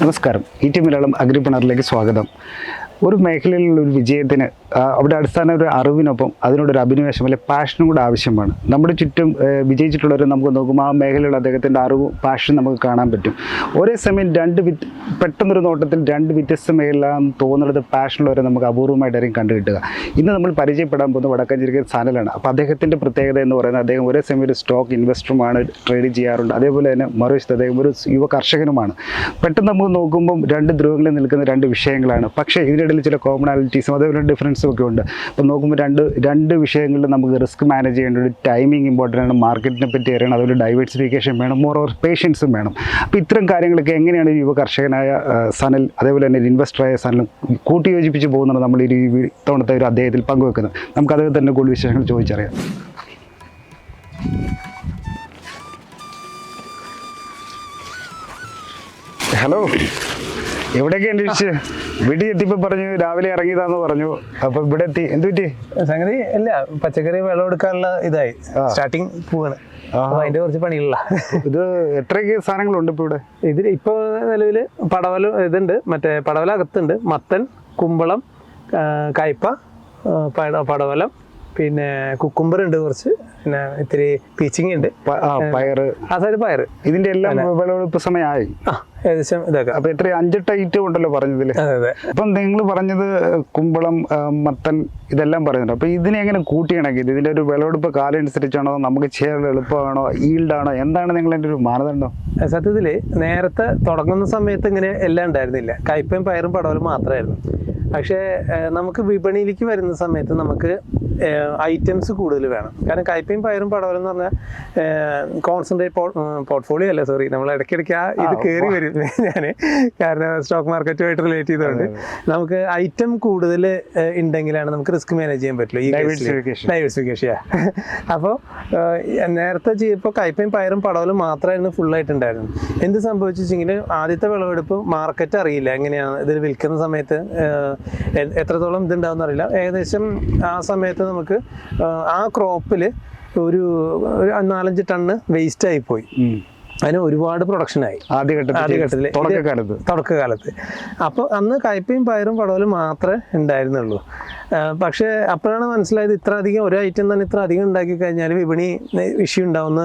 നമസ്കാരം. ET മലയാളം അഗ്രിപ്രണറിലേക്ക് സ്വാഗതം. ഒരു മേഖലയിലുള്ള ഒരു വിജയത്തിന് അവിടെ അടിസ്ഥാന ഒരു അറിവിനൊപ്പം അതിനോടൊരു അഭിനിവേശം അല്ലെ പാഷനും കൂടെ ആവശ്യമാണ്. നമ്മുടെ ചുറ്റും വിജയിച്ചിട്ടുള്ളവർ നമുക്ക് നോക്കുമ്പോൾ ആ മേഖലയിൽ അദ്ദേഹത്തിൻ്റെ അറിവും പാഷനും നമുക്ക് കാണാൻ പറ്റും. ഒരേ സമയം പെട്ടെന്നൊരു നോട്ടത്തിൽ രണ്ട് വ്യത്യസ്ത മേഖലയിലാണെന്ന് തോന്നുന്നത് പാഷനുള്ളവരെ നമുക്ക് അപൂർവമായിട്ടായിരിക്കും കണ്ടു കിട്ടുക. ഇന്ന് നമ്മൾ പരിചയപ്പെടാൻ പോകുന്ന വടക്കാഞ്ചേരി സാനലാണ്. അപ്പോൾ അദ്ദേഹത്തിൻ്റെ പ്രത്യേകത എന്ന് പറയുന്നത് അദ്ദേഹം ഒരേ സമയം ഒരു സ്റ്റോക്ക് ഇൻവെസ്റ്ററുമാണ്, ട്രേഡ് ചെയ്യാറുണ്ട്. അതേപോലെ തന്നെ മറുവശത്ത് അദ്ദേഹം ഒരു യുവ കർഷകനുമാണ്. പെട്ടെന്ന് നമുക്ക് നോക്കുമ്പം രണ്ട് ധ്രുവങ്ങളിൽ നിൽക്കുന്ന രണ്ട് വിഷയങ്ങളാണ്. പക്ഷേ ഇതിനിടയിൽ ചില കോമണാലിറ്റീസും അതേപോലെ ഡിഫറൻസും ഒക്കെ ഉണ്ട്. അപ്പോൾ നോക്കുമ്പോൾ രണ്ട് വിഷയങ്ങളിൽ നമുക്ക് റിസ്ക് മാനേജ് ചെയ്യേണ്ട ഒരു ടൈമിംഗ് ഇമ്പോർട്ടൻ്റ് ആണ്, മാർക്കറ്റിനെ പറ്റി അറിയണം, അതുപോലെ ഡൈവേഴ്സിഫിക്കേഷൻ വേണം, മോർ ഓവർ പേഷ്യൻസും വേണം. അപ്പോൾ ഇത്തരം കാര്യങ്ങളൊക്കെ എങ്ങനെയാണ് യുവ കർഷകനായ സനൽ അതേപോലെ തന്നെ ഇൻവെസ്റ്ററായ സനലും കൂട്ടി യോജിപ്പിച്ച് പോകുന്നത് നമ്മൾ ഈ തവണത്തെ ഒരു അദ്ദേഹത്തിൽ പങ്കുവെക്കുന്നത്. നമുക്ക് അദ്ദേഹത്തിൻ്റെ കൂടുതൽ വിശേഷങ്ങൾ ചോദിച്ചറിയാം. ഹലോ, എവിടെയൊക്കെ അന്വേഷിച്ച് വീട്ടിൽ എത്തിയപ്പോൾ പറഞ്ഞു രാവിലെ ഇറങ്ങിയതാന്ന് പറഞ്ഞു. അപ്പൊ ഇവിടെ എത്തി. എന്ത് പറ്റി? സംഗതി അല്ല, പച്ചക്കറി വെള്ളമെടുക്കാനുള്ള ഇതായി സ്റ്റാർട്ടിങ് പോവാണ്. അതിന്റെ കുറച്ച് പണിയുള്ള ഇത് എത്രയൊക്കെ സാധനങ്ങളുണ്ട് ഇപ്പൊ ഇവിടെ? ഇതിൽ ഇപ്പൊ നിലവില് പടവലം ഇതുണ്ട്, മറ്റേ പടവല അകത്തുണ്ട്, മത്തൻ, കുമ്പളം, കയ്പ, പടവലം, പിന്നെ കുക്കുംബർ ഉണ്ട് കുറച്ച്, പിന്നെ ഇത്തിരി പീച്ചിങ് ഉണ്ട്, പയറ്, ആ സൈഡ് പയറ്. ഇതിന്റെ എല്ലാം വിളവെടുപ്പ് സമയമായി ഏകദേശം ഇതൊക്കെ. അപ്പൊ എത്ര 5-8 ഐറ്റം ഉണ്ടല്ലോ പറഞ്ഞതില്. അപ്പം നിങ്ങൾ പറഞ്ഞത് കുമ്പളം, മത്തൻ ഇതെല്ലാം പറയുന്നുണ്ട്. അപ്പൊ ഇതിനെ എങ്ങനെ കൂട്ടിയിണക്കിയത്? ഇതിന്റെ ഒരു വിളവെടുപ്പ് കാലം അനുസരിച്ചാണോ, നമുക്ക് ചെയ്യാൻ എളുപ്പമാണോ, ഈൽഡാണോ, എന്താണ് നിങ്ങൾ അതിന്റെ ഒരു മാനദണ്ഡം? സത്യത്തില് നേരത്തെ തുടങ്ങുന്ന സമയത്ത് ഇങ്ങനെ എല്ലാം ഉണ്ടായിരുന്നില്ല. കയ്പയും പയറും പടവലും മാത്രമായിരുന്നു. പക്ഷേ നമുക്ക് വിപണിയിലേക്ക് വരുന്ന സമയത്ത് നമുക്ക് ഐറ്റംസ് കൂടുതൽ വേണം. കാരണം കയ്പയും പയറും പടവലും എന്ന് പറഞ്ഞാൽ കോൺസെൻട്രേറ്റ് പോർട്ട്ഫോളിയോ അല്ല, സോറി, നമ്മൾ ഇടയ്ക്കിടയ്ക്ക് ഇത് കയറി വരും ഞാൻ, കാരണം സ്റ്റോക്ക് മാർക്കറ്റുമായിട്ട് റിലേറ്റ് ചെയ്തുകൊണ്ട് നമുക്ക് ഐറ്റം കൂടുതൽ ഉണ്ടെങ്കിലാണ് നമുക്ക് റിസ്ക് മാനേജ് ചെയ്യാൻ പറ്റുള്ളൂ. ഈ ഡൈവേഴ്സിഫിക്കേഷൻ. അപ്പോൾ നേരത്തെ ചെയ്തപ്പോൾ കയ്പയും പയറും പടവലും മാത്രമായിരുന്നു ഫുള്ളായിട്ടുണ്ടായിരുന്നു. എന്ത് സംഭവിച്ചെങ്കിൽ ആദ്യത്തെ വിളവെടുപ്പ് മാർക്കറ്റ് അറിയില്ല, എങ്ങനെയാണ് ഇതിൽ വിൽക്കുന്ന സമയത്ത് എത്രത്തോളം ഇതുണ്ടാവും എന്നറിയില്ല. ഏകദേശം ആ സമയത്ത് നമുക്ക് ആ ക്രോപ്പിൽ ഒരു 4-5 ടണ്ണ് വേസ്റ്റ് ആയിപ്പോയി. അതിന് ഒരുപാട് പ്രൊഡക്ഷനായി ആദ്യഘട്ടത്തിൽ തുടക്കകാലത്ത്. അപ്പോൾ അന്ന് കയ്പയും പയറും പടവലും മാത്രമേ ഉണ്ടായിരുന്നുള്ളൂ. പക്ഷേ അപ്പോഴാണ് മനസ്സിലായത് ഇത്ര അധികം ഒരു ഐറ്റം തന്നെ ഇത്ര അധികം ഉണ്ടാക്കി കഴിഞ്ഞാൽ വിപണി ഇഷ്യൂ ഉണ്ടാവുന്ന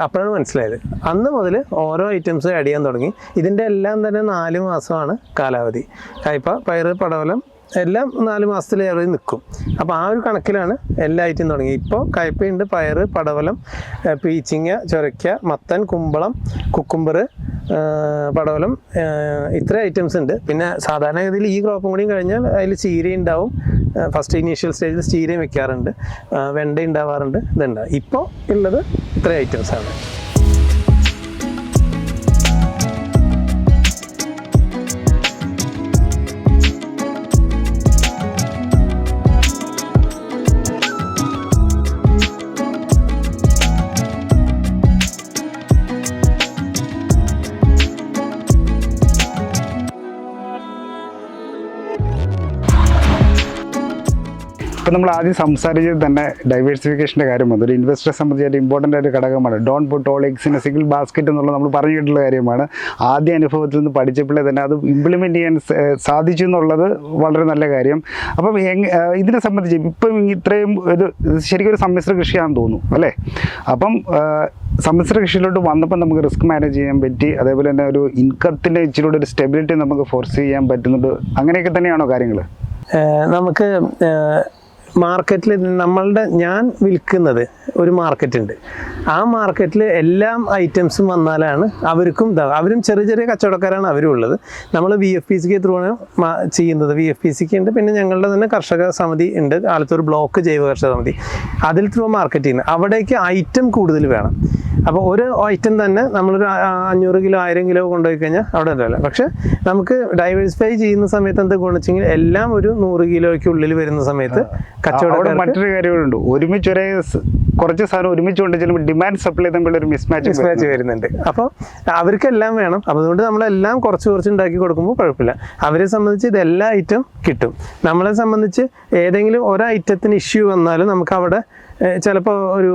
അപ്പോഴാണ് മനസ്സിലായത്. അന്ന് മുതൽ ഓരോ ഐറ്റംസ് ആഡ് ചെയ്യാൻ തുടങ്ങി. ഇതിൻ്റെ എല്ലാം തന്നെ 4 മാസമാണ് കാലാവധി. കയ്പ, പയറ്, പടവലം എല്ലാം 4 മാസത്തിലേറെ നിൽക്കും. അപ്പോൾ ആ ഒരു കണക്കിലാണ് എല്ലാ ഐറ്റം തുടങ്ങി. ഇപ്പോൾ കയ്പയുണ്ട്, പയറ്, പടവലം, പീച്ചിങ്ങ, ചൊരയ്ക്ക, മത്തൻ, കുമ്പളം, കുക്കുംബർ, പടവലം, ഇത്ര ഐറ്റംസ് ഉണ്ട്. പിന്നെ സാധാരണഗതിയിൽ ഈ ക്രോപ്പും കൂടി കഴിഞ്ഞാൽ അതിൽ ചീര ഉണ്ടാവും. ഫസ്റ്റ് ഇനീഷ്യൽ സ്റ്റേജിൽ ചീരയും വെക്കാറുണ്ട്, വെണ്ട ഉണ്ടാവാറുണ്ട്, ഇതുണ്ടാവും. ഇപ്പോൾ ഉള്ളത് ഇത്ര ഐറ്റംസാണ്. ഇപ്പം നമ്മൾ ആദ്യം സംസാരിച്ചത് തന്നെ ഡൈവേഴ്സിഫിക്കേഷൻ്റെ കാര്യം വന്നു. ഒരു ഇൻവെസ്റ്ററെ സംബന്ധിച്ച് ഇമ്പോർട്ടൻ്റ് ആയിട്ട് ഘടകമാണ്. Don't put all eggs in A single basket എന്നുള്ളത് നമ്മൾ പറഞ്ഞിട്ടുള്ള കാര്യമാണ്. ആദ്യ അനുഭവത്തിൽ നിന്ന് പഠിച്ചപ്പോഴേ തന്നെ അത് ഇംപ്ലിമെൻറ്റ് ചെയ്യാൻ സാധിച്ചു എന്നുള്ളത് വളരെ നല്ല കാര്യം. അപ്പം ഇതിനെ സംബന്ധിച്ച് ഇപ്പം ഇത്രയും ശരിക്കും ഒരു സമ്മിശ്ര കൃഷിയാണെന്ന് തോന്നുന്നു അല്ലേ? അപ്പം സമ്മിശ്ര കൃഷിയിലോട്ട് വന്നപ്പോൾ നമുക്ക് റിസ്ക് മാനേജ് ചെയ്യാൻ പറ്റി, അതേപോലെ തന്നെ ഒരു ഇൻകത്തിൻ്റെ ഇച്ചിലൂടെ ഒരു സ്റ്റെബിലിറ്റി നമുക്ക് ഫോർസ് ചെയ്യാൻ പറ്റുന്നുണ്ട്. അങ്ങനെയൊക്കെ തന്നെയാണോ കാര്യങ്ങൾ? നമുക്ക് മാർക്കറ്റിൽ ഞാൻ വിൽക്കുന്നത് ഒരു മാർക്കറ്റ് ഉണ്ട്. ആ മാർക്കറ്റിൽ എല്ലാം ഐറ്റംസും വന്നാലാണ് അവരും ചെറിയ ചെറിയ കച്ചവടക്കാരാണ് അവരും ഉള്ളത്. നമ്മൾ VFPCക്ക് ത്രൂ ആണ് ചെയ്യുന്നത്. VFPCക്ക് ഉണ്ട്, പിന്നെ ഞങ്ങളുടെ തന്നെ കർഷക സമിതി ഉണ്ട്, ആലത്തൂർ ബ്ലോക്ക് ജൈവ കർഷക സമിതി. അതിൽ ത്രൂ മാർക്കറ്റ് ചെയ്യുന്നത്. അവിടേക്ക് ഐറ്റം കൂടുതൽ വേണം. അപ്പോൾ ഒരു ഐറ്റം തന്നെ നമ്മളൊരു 500 കിലോ 1000 കിലോ കൊണ്ടുപോയി കഴിഞ്ഞാൽ അവിടെ ഉണ്ടല്ലോ. പക്ഷെ നമുക്ക് ഡൈവേഴ്സിഫൈ ചെയ്യുന്ന സമയത്ത് എന്താ ഗുണം വെച്ചെങ്കിൽ എല്ലാം ഒരു 100 കിലോയ്ക്കുള്ളിൽ വരുന്ന സമയത്ത് കച്ചവടം. മറ്റൊരു കാര്യങ്ങളുണ്ട്, ഒരുമിച്ച് ഒരേ കുറച്ച് സാധനം ഒരുമിച്ച് കൊണ്ട് ചിലപ്പോൾ ഡിമാൻഡ് സപ്ലൈ തമ്മിൽ ഒരു മിസ്മാച്ച് വരുന്നുണ്ട്. അപ്പോൾ അവർക്കെല്ലാം വേണം. അപ്പോൾ അതുകൊണ്ട് നമ്മളെല്ലാം കുറച്ച് ഉണ്ടാക്കി കൊടുക്കുമ്പോൾ കുഴപ്പമില്ല. അവരെ സംബന്ധിച്ച് ഇതെല്ലാ ഐറ്റം കിട്ടും. നമ്മളെ സംബന്ധിച്ച് ഏതെങ്കിലും ഒരു ഐറ്റത്തിന് ഇഷ്യൂ വന്നാലും നമുക്ക് അവിടെ ചിലപ്പോൾ ഒരു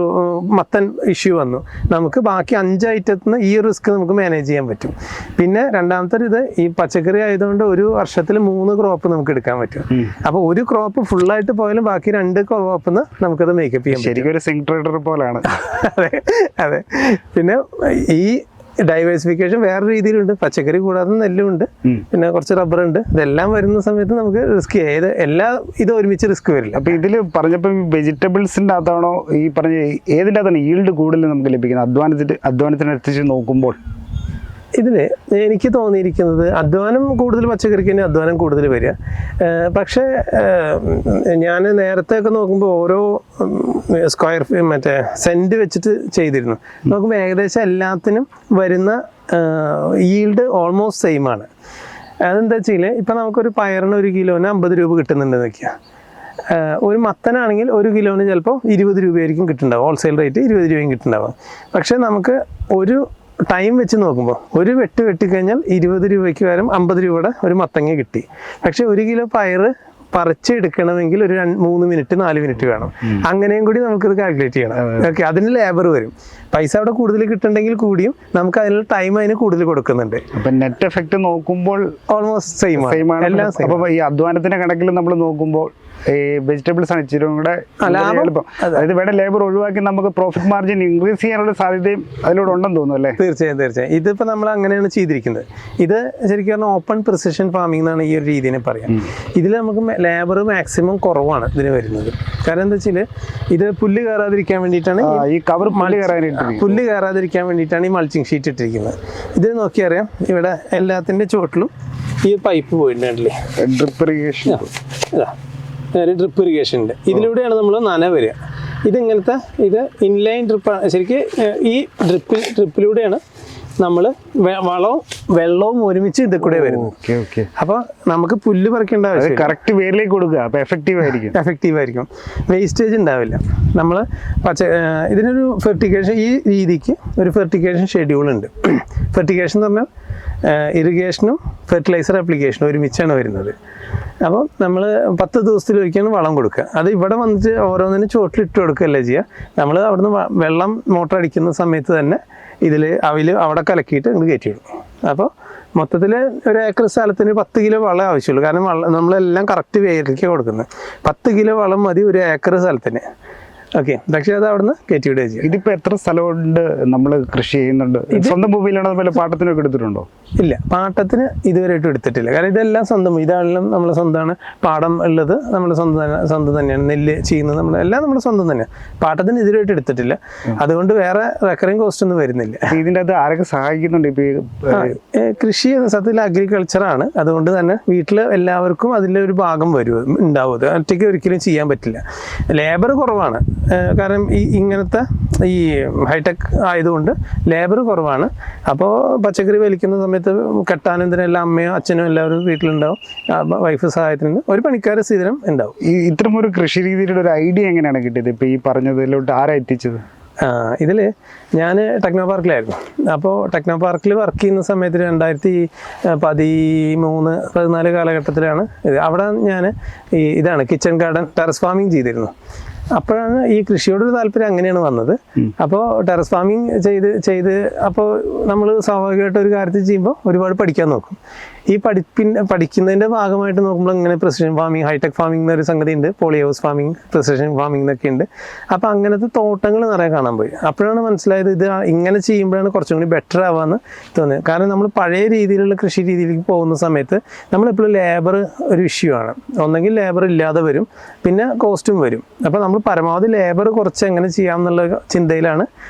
മത്തൻ ഇഷ്യൂ വന്നു, നമുക്ക് ബാക്കി 5 ഐറ്റത്തിൽ നിന്ന് ഈ റിസ്ക് നമുക്ക് മാനേജ് ചെയ്യാൻ പറ്റും. പിന്നെ രണ്ടാമത്തെ ഇത് ഈ പച്ചക്കറി ആയതുകൊണ്ട് ഒരു വർഷത്തിൽ 3 ക്രോപ്പ് നമുക്ക് എടുക്കാൻ പറ്റും. അപ്പോൾ ഒരു ക്രോപ്പ് ഫുള്ളായിട്ട് പോയാലും ബാക്കി 2 ക്രോപ്പിൽ നിന്ന് നമുക്കത് മേക്കപ്പ് ചെയ്യാൻ പറ്റും. ശരിക്കും ഒരു സിങ്ക് ട്രേഡർ പോലെയാണ്. അതെ അതെ. പിന്നെ ഈ ഡൈവേഴ്സിഫിക്കേഷൻ വേറെ രീതിയിലുണ്ട്. പച്ചക്കറി കൂടാതെ നെല്ലുണ്ട്, പിന്നെ കുറച്ച് റബ്ബർ ഉണ്ട്. ഇതെല്ലാം വരുന്ന സമയത്ത് നമുക്ക് റിസ്ക് ഇത് ഒരുമിച്ച് റിസ്ക് വരില്ല. അപ്പൊ ഇതിൽ പറഞ്ഞപ്പോൾ വെജിറ്റബിൾസിന്റെ അകത്താണോ ഈ പറഞ്ഞ ഏതിൻ്റെ അകത്താണ് ഈൽഡ് കൂടുതൽ നമുക്ക് ലഭിക്കുന്നത് അധ്വാനത്തിനനുസരിച്ച് നോക്കുമ്പോൾ? ഇതിൽ എനിക്ക് തോന്നിയിരിക്കുന്നത് അധ്വാനം കൂടുതൽ, പച്ചക്കറിക്ക് തന്നെ അധ്വാനം കൂടുതൽ വരിക. പക്ഷേ ഞാൻ നേരത്തെ ഒക്കെ നോക്കുമ്പോൾ ഓരോ സ്ക്വയർ മറ്റേ സെൻറ്റ് വെച്ചിട്ട് ചെയ്തിരുന്നു. നോക്കുമ്പോൾ ഏകദേശം എല്ലാത്തിനും വരുന്ന ഈൽഡ് ഓൾമോസ്റ്റ് സെയിം ആണ്. അതെന്താ വെച്ചാൽ ഇപ്പം നമുക്കൊരു പയറിന് 1 കിലോന് 50 രൂപ കിട്ടുന്നുണ്ടെന്ന് വയ്ക്കുക. ഒരു മത്തനാണെങ്കിൽ 1 കിലോന് ചിലപ്പോൾ 20 രൂപയായിരിക്കും കിട്ടുന്നുണ്ടാവും. ഹോൾസെയിൽ റേറ്റ് 20 രൂപയും കിട്ടുന്നുണ്ടാവും. പക്ഷേ നമുക്ക് ഒരു ടൈം വെച്ച് നോക്കുമ്പോൾ ഒരു വെട്ടിക്കഴിഞ്ഞാൽ 20 രൂപയ്ക്ക് പകരം 50 രൂപയുടെ ഒരു മത്തങ്ങ കിട്ടി. പക്ഷെ 1 കിലോ പയറ് പറിച്ചെടുക്കണമെങ്കിൽ ഒരു 3 മിനിറ്റ് 4 മിനിറ്റ് വേണം. അങ്ങനെയും കൂടി നമുക്കത് കാൽക്കുലേറ്റ് ചെയ്യണം. ഓക്കെ, അതിന് ലേബർ വരും. പൈസ അവിടെ കൂടുതൽ കിട്ടുന്നുണ്ടെങ്കിൽ കൂടിയും നമുക്ക് അതിനുള്ള ടൈം അതിന് കൂടുതൽ കൊടുക്കുന്നുണ്ട്. അപ്പൊ നെറ്റ് എഫക്ട് നോക്കുമ്പോൾ ഓൾമോസ്റ്റ് സെയിം ആണ്. അപ്പൊ ഈ അധ്വാനത്തിന്റെ കണക്കിൽ നമ്മൾ നോക്കുമ്പോൾ ഈ വെജിറ്റബിൾസ് ആണ് ഇച്ചിരി കൂടെ എളുപ്പം. അതായത് വേണ്ട ലേബർ ഒഴിവാക്കി നമുക്ക് പ്രോഫിറ്റ് മാർജിൻ ഇൻക്രീസ് ചെയ്യാനുള്ള സാധ്യതയും അതിലൂടെ ഉണ്ടെന്ന് തോന്നുന്നു അല്ലേ? തീർച്ചയായും. ഇതിപ്പോൾ നമ്മൾ അങ്ങനെയാണ് ചെയ്തിരിക്കുന്നത്. ഇത് ശരിക്കും പറഞ്ഞാൽ ഓപ്പൺ പ്രിസിഷൻ ഫാമിംഗ് എന്നാണ് ഈ ഒരു രീതിനെ പറയാം. ഇതിൽ നമുക്ക് ലേബർ മാക്സിമം കുറവാണ് ഇതിന് വരുന്നത്. കാരണം എന്താ വെച്ചാൽ ഇത് പുല്ല് കയറാതിരിക്കാൻ വേണ്ടിയിട്ടാണ് ഈ കവർ പുല്ല് കയറാതിരിക്കാൻ വേണ്ടിയിട്ടാണ് ഈ മൾച്ചിങ് ഷീറ്റ് ഇട്ടിരിക്കുന്നത്. ഇത് നോക്കിയറിയാം, ഇവിടെ എല്ലാത്തിൻ്റെ ചുവട്ടിലും ഈ പൈപ്പ് പോയിട്ടുണ്ടല്ലേ, ഡ്രിപ്പ് ഇറിഗേഷൻ. ഡ്രിപ്പ് ഇറിഗേഷൻ ഉണ്ട്. ഇതിലൂടെയാണ് നമ്മൾ നന വരിക. ഇതിങ്ങനത്തെ ഇത് ഇൻലൈൻ ഡ്രിപ്പാണ്. ശരിക്കും ഈ ഡ്രിപ്പിലൂടെയാണ് നമ്മൾ വെള്ളവും ഒരുമിച്ച് ഇതിൽ കൂടെ വരുന്നത്. അപ്പോൾ നമുക്ക് പുല്ല് പറിക്കേണ്ട ആവശ്യം, കറക്റ്റ് വേരിലേക്ക് കൊടുക്കുക. അപ്പോൾ എഫക്റ്റീവ് ആയിരിക്കും, വേസ്റ്റേജ് ഉണ്ടാവില്ല. നമ്മൾ ഇതിനൊരു ഫെർട്ടിഗേഷൻ, ഈ രീതിക്ക് ഒരു ഫെർട്ടിഗേഷൻ ഷെഡ്യൂൾ ഉണ്ട്. ഫെർട്ടിഗേഷൻ എന്ന് പറഞ്ഞാൽ ഇറിഗേഷനും ഫെർട്ടിലൈസർ ആപ്ലിക്കേഷനും ഒരുമിച്ചാണ് വരുന്നത്. അപ്പോൾ നമ്മൾ 10 ദിവസത്തിലൊരിക്കലാണ് വളം കൊടുക്കുക. അത് ഇവിടെ വന്നിട്ട് ഓരോന്നിനും ചുവട്ടിലിട്ട് കൊടുക്കുകയല്ല ചെയ്യുക. നമ്മൾ അവിടുന്ന് വെള്ളം മോട്ടർ അടിക്കുന്ന സമയത്ത് തന്നെ ഇതിൽ അവിടെ കലക്കിയിട്ട് ഇങ്ങോട്ട് കയറ്റി വിടും. അപ്പോൾ മൊത്തത്തിൽ 1 ഏക്കർ സ്ഥലത്തിന് 10 കിലോ വളം ആവശ്യമുള്ളൂ. കാരണം നമ്മളെല്ലാം കറക്റ്റ് വേരിലേക്ക് കൊടുക്കുന്നത്. 10 കിലോ വളം മതി 1 ഏക്കർ സ്ഥലത്തിന്. ഓക്കെ, പക്ഷേ അത് അവിടുന്ന് കയറ്റി വിടുക ചെയ്യും. ഇതിപ്പോൾ എത്ര സ്ഥലമുണ്ട് നമ്മൾ കൃഷി ചെയ്യുന്നുണ്ട്? സ്വന്തം ഭൂമിയിലാണോ അതുപോലെ പാട്ടത്തിനൊക്കെ എടുത്തിട്ടുണ്ടോ? ഇല്ല, പാട്ടത്തിന് ഇതുവരെയായിട്ടും എടുത്തിട്ടില്ല. കാരണം ഇതെല്ലാം സ്വന്തം, ഇതാണെങ്കിലും നമ്മളെ സ്വന്തമാണ്. പാടം ഉള്ളത് നമ്മുടെ സ്വന്തം തന്നെയാണ്. നെല്ല് ചെയ്യുന്നത് എല്ലാം നമ്മുടെ സ്വന്തം തന്നെയാണ്. പാട്ടത്തിന് ഇതുവരെയായിട്ട് എടുത്തിട്ടില്ല. അതുകൊണ്ട് വേറെ റെക്കറിങ് കോസ്റ്റ് ഒന്നും വരുന്നില്ല. ഇതിൻ്റെ അത് ആരൊക്കെ സഹായിക്കുന്നുണ്ട്? കൃഷി സത്യത്തിൽ അഗ്രികൾച്ചറാണ്. അതുകൊണ്ട് തന്നെ വീട്ടിൽ എല്ലാവർക്കും അതിൻ്റെ ഒരു ഭാഗം ഉണ്ടാവും. അത് ഒറ്റയ്ക്ക് ഒരിക്കലും ചെയ്യാൻ പറ്റില്ല. ലേബർ കുറവാണ്. കാരണം ഇങ്ങനത്തെ ഈ ഹൈടെക് ആയതുകൊണ്ട് ലേബർ കുറവാണ്. അപ്പോൾ പച്ചക്കറി വലിക്കുന്ന സമയത്ത് കെട്ടാനും ഇതിനെല്ലാം അമ്മയോ അച്ഛനോ എല്ലാവരും വീട്ടിലുണ്ടാവും. വൈഫ് സഹായത്തിന് ഒരു പണിക്കാരെ സ്ഥിരം ഉണ്ടാവും. ഇത്തരം ഒരു കൃഷി രീതിയുടെ ഒരു ഐഡിയ എങ്ങനെയാണ് കിട്ടിയത്? ഇപ്പോൾ ഈ പറഞ്ഞതിലോട്ട് ആരാ എത്തിച്ചത്? ഇതിൽ ഞാൻ ടെക്നോ പാർക്കിലായിരുന്നു. അപ്പോൾ ടെക്നോ പാർക്കിൽ വർക്ക് ചെയ്യുന്ന സമയത്ത് 2013-14 കാലഘട്ടത്തിലാണ് ഇത്. അവിടെ ഞാൻ ഇതാണ് കിച്ചൺ ഗാർഡൻ ടെറസ് ഫാമിംഗ് ചെയ്തിരുന്നു. അപ്പോഴാണ് ഈ കൃഷിയോടൊരു താല്പര്യം അങ്ങനെയാണ് വന്നത്. അപ്പോൾ ടെറസ് ഫാമിംഗ് ചെയ്ത് അപ്പോൾ നമ്മൾ സ്വാഭാവികമായിട്ട് ഒരു കാര്യത്തിൽ ചെയ്യുമ്പോൾ ഒരുപാട് പഠിക്കാൻ നോക്കും. ഈ പഠിക്കുന്നതിൻ്റെ ഭാഗമായിട്ട് നോക്കുമ്പോൾ ഇങ്ങനെ പ്രിസിഷൻ ഫാമിംഗ്, ഹൈടെക് ഫാമിംഗ് എന്നൊരു സംഗതി ഉണ്ട്, poly house farming, precision farming എന്നൊക്കെ ഉണ്ട്. അപ്പോൾ അങ്ങനത്തെ തോട്ടങ്ങൾ നിറയെ കാണാൻ പോയി. അപ്പോഴാണ് മനസ്സിലായത് ഇത് ഇങ്ങനെ ചെയ്യുമ്പോഴാണ് കുറച്ചും കൂടി ബെറ്റർ ആവാമെന്ന് തോന്നിയത്. കാരണം നമ്മൾ പഴയ രീതിയിലുള്ള കൃഷി രീതിയിലേക്ക് പോകുന്ന സമയത്ത് നമ്മളെപ്പോഴും ലേബർ ഒരു ഇഷ്യൂ ആണ്. ഒന്നെങ്കിൽ ലേബർ ഇല്ലാതെ വരും, പിന്നെ കോസ്റ്റും വരും. അപ്പോൾ നമ്മൾ പരമാവധി ലേബർ കുറച്ച് എങ്ങനെ ചെയ്യാമെന്നുള്ള ചിന്തയിലാണ്